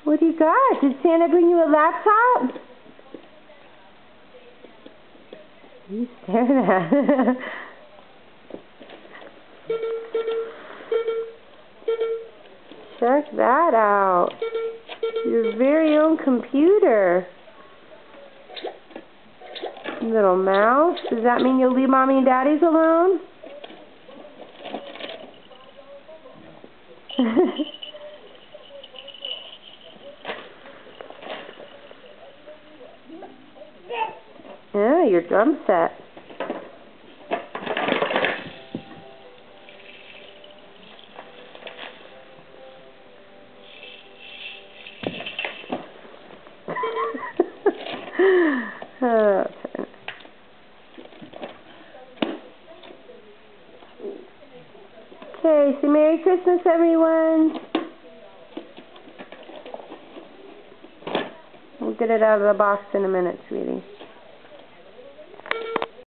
What do you got? Did Santa bring you a laptop? What are you staring at? Check that out. Your very own computer. Little mouse. Does that mean you'll leave Mommy and Daddy's alone? Yeah, your drum set. Oh, okay, say Merry Christmas, everyone. We'll get it out of the box in a minute, sweetie.